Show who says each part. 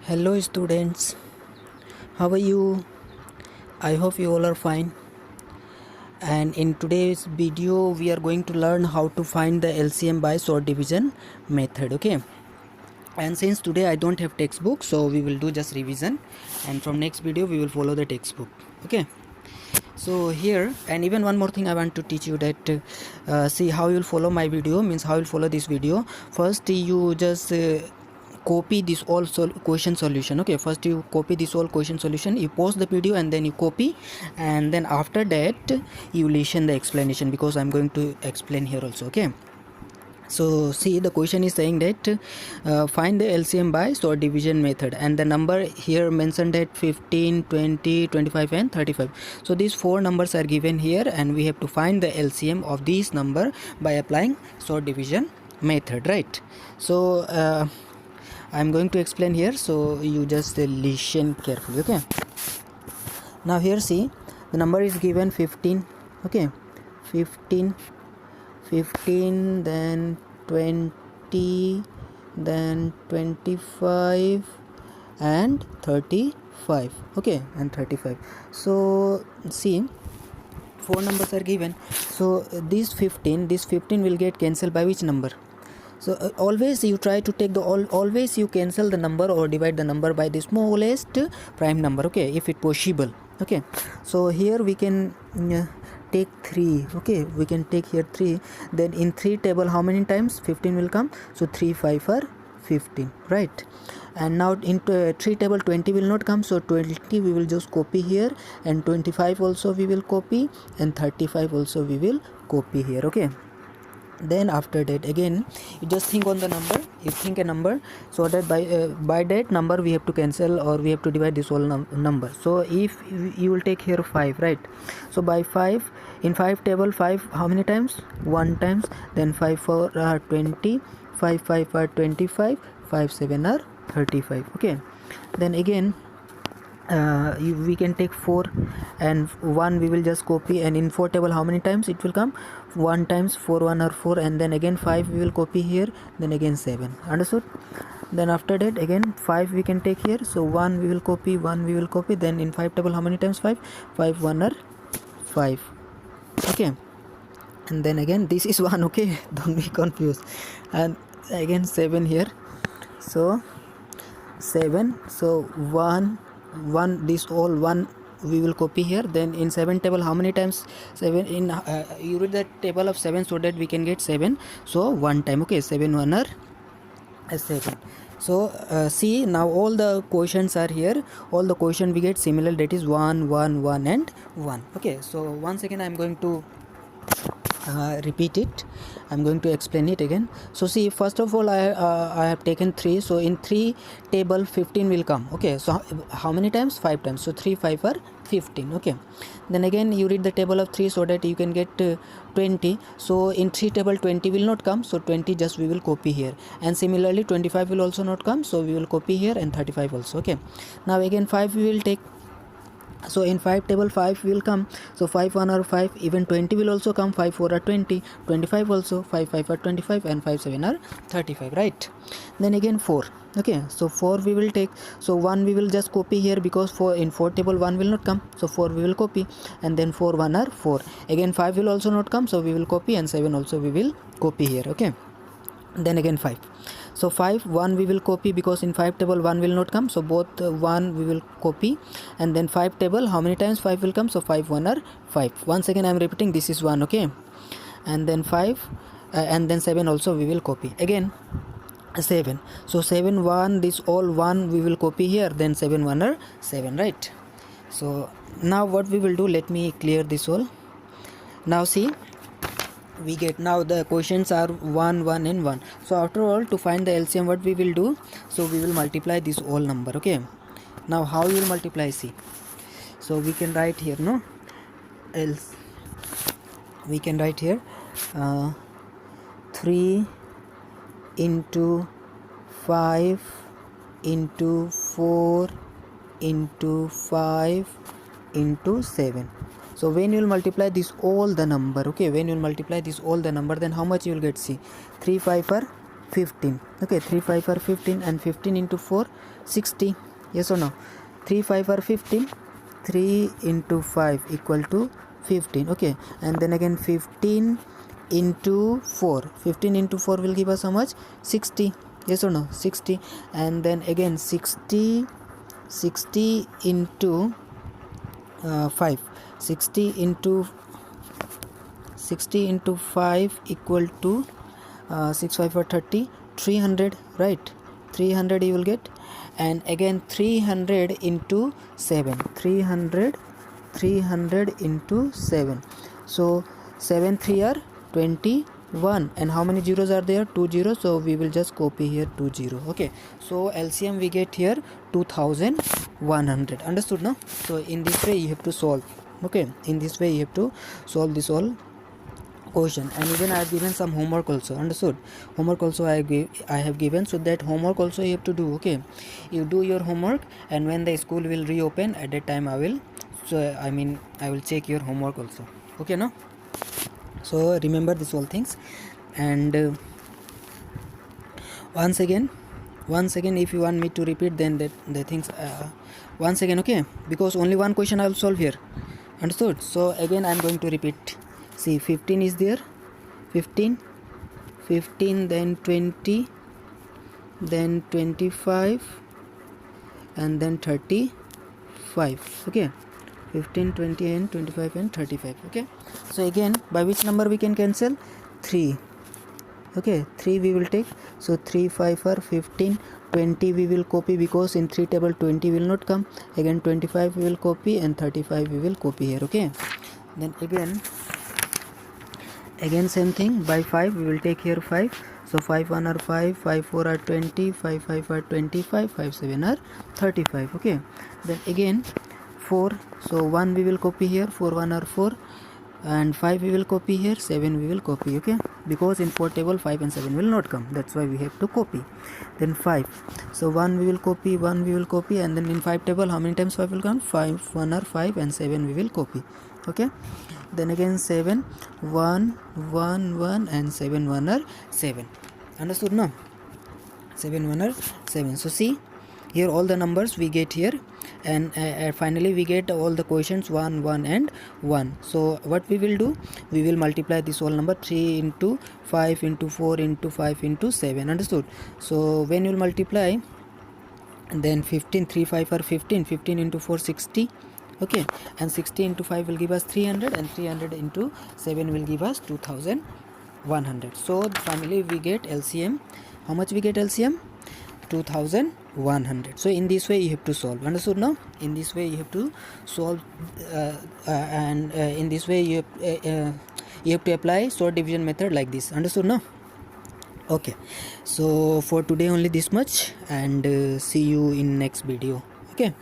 Speaker 1: Hello students, how are you? I hope you all are fine. And in today's video we are going to learn how to find the LCM by short division method. Okay, and since today I don't have textbook, so we will do just revision, and from next video we will follow the textbook. Okay, so here, and even one more thing I want to teach you, that see how you'll follow my video, means how you'll follow this video. First you just copy this all question solution. Okay, first you copy this all question solution, you pause the video and then you copy, and then after that you listen the explanation, because I'm going to explain here also. Okay, so see, the question is saying that find the LCM by short division method, and the number here mentioned that 15, 20, 25 and 35. So these four numbers are given here, and we have to find the LCM of these number by applying short division method, right? So I'm going to explain here, so you just listen carefully. Okay, now here see, the number is given 15. Okay, 15, then 20, then 25 and 35. Okay, and 35. So see, four numbers are given, so this 15 will get cancelled by which number? So always you try to take the always you cancel the number or divide the number by the smallest prime number. Okay, if it possible. Okay, so here we can take 3. Okay, we can take here 3. Then in 3 table how many times 15 will come? So 3 5 are 15, right? And now into 3 table 20 will not come, so 20 we will just copy here, and 25 also we will copy, and 35 also we will copy here. Okay, then after that again you just think on the number, you think a number, so that by that number we have to cancel or we have to divide this whole number. So if you will take here 5, right? So by 5, in 5 table 5 how many times? 1 times. Then 5 4 are 20, 5 5 are 25, 5 7 are 35. Okay, then again we can take 4, and 1 we will just copy, and in 4 table how many times it will come? 1 times. 4 1 are 4, and then again 5 we will copy here, then again 7. Understood? Then after that again 5 we can take here, so 1 we will copy, 1 we will copy, then in 5 table how many times? 5 5 1 are 5. Okay, and then again this is 1. Okay, don't be confused. And again 7 here, so 7, so 1 this all 1 we will copy here. Then in 7 table how many times? 7. In you read the table of 7 so that we can get 7, so 1 time. Okay, 7 1 are 7. So see, now all the questions are here, all the question we get similar, that is 1 1 1 and 1. Okay, so once again I'm going to repeat it, I'm going to explain it again. So see, first of all I have taken 3, so in 3 table 15 will come. Okay, so how many times? 5 times. So 3 5 are 15. Okay, then again you read the table of 3 so that you can get 20. So in 3 table 20 will not come, so 20 just we will copy here, and similarly 25 will also not come, so we will copy here, and 35 also. Okay, now again 5 we will take, so in 5 table 5 will come, so 5 1 are 5, even 20 will also come, 5 4 are 20, 25 also, 5 5 are 25, and 5 7 are 35, right? Then again 4. Okay, so 4 we will take, so 1 we will just copy here, because in 4 table 1 will not come, so 4 we will copy, and then 4 1 are 4, again 5 will also not come, so we will copy, and 7 also we will copy here. Okay, then again 5, so 5 1 we will copy, because in 5 table 1 will not come, so both 1 we will copy, and then 5 table how many times 5 will come? So 5 1 are 5. Once again I am repeating, this is 1. Okay, and then 5 and then 7 also we will copy, again 7, so 7 1 this all 1 we will copy here, then 7 1 are 7, right? So now what we will do, let me clear this all. Now see, we get, now the questions are 1 1 and 1, so after all to find the LCM what we will do, so we will multiply this whole number. Okay, now how you will multiply? See, so we can write here, no, else we can write here 3 into 5 into 4 into 5 into 7. So when you will multiply this all the number, okay, when you will multiply this all the number, then how much you will get? See, 3 5 are 15. Okay, 3 5 are 15 and 15 into 4 60. Yes or no? 3 5 are 15, 3 into 5 equal to 15. Okay, and then again 15 into 4, 15 into 4 will give us how much? 60. Yes or no? 60. And then again 60 into 5, 60 into 5 equal to 6 5 for 30, 300, right? 300 you will get. And again 300 into 7, 300 into 7, so 7 3 are 21, and how many zeros are there? 2 zeros, so we will just copy here 2 0. Okay, so LCM we get here 2100. Understood now? So in this way you have to solve. Okay, in this way you have to solve this all question. And even I have given some homework also. Understood? Homework also I have given, so that homework also you have to do. Okay, you do your homework, and when the school will reopen, at that time I will check your homework also. Okay, no? So remember this all things. And once again if you want me to repeat, then the things once again, okay, because only one question I will solve here. Understood? So again I am going to repeat. See, 15 is there, 15, then 20, then 25, and then 35. Okay, 15, 20 and 25 and 35. Okay, so again by which number we can cancel? 3. Okay, 3 we will take, so 3 5 are 15, 20 we will copy because in 3 table 20 will not come. Again 25 we will copy, and 35 we will copy here. Okay, then again same thing, by 5 we will take here 5, so 5 1 are 5, 5 4 are 20, 5 5 are 25, 5 7 are 35. Okay, then again 4, so 1 we will copy here, 4 1 are 4, and 5 we will copy here, 7 we will copy. Okay, because in 4 table 5 and 7 will not come, that's why we have to copy. Then 5, so 1 we will copy, 1 we will copy, and then in 5 table how many times 5 will come? 5 1 are 5, and 7 we will copy. Okay, then again 7 1 1 1, and 7 1 are 7. Understood now? 7 1 are 7. So see here all the numbers we get here, and finally we get all the quotients 1 1 and 1. So what we will do, we will multiply this whole number 3 into 5 into 4 into 5 into 7. Understood? So when you will multiply, then 15 3 5 are 15, 15 into 4 60. Okay, and 60 into 5 will give us 300, and 300 into 7 will give us 2100. So finally we get LCM. How much we get LCM? 2100. So in this way you have to solve. Understood now? In this way you have to solve, and in this way you have to apply sort division method like this. Understood now? Okay, so for today only this much, and see you in next video. Okay.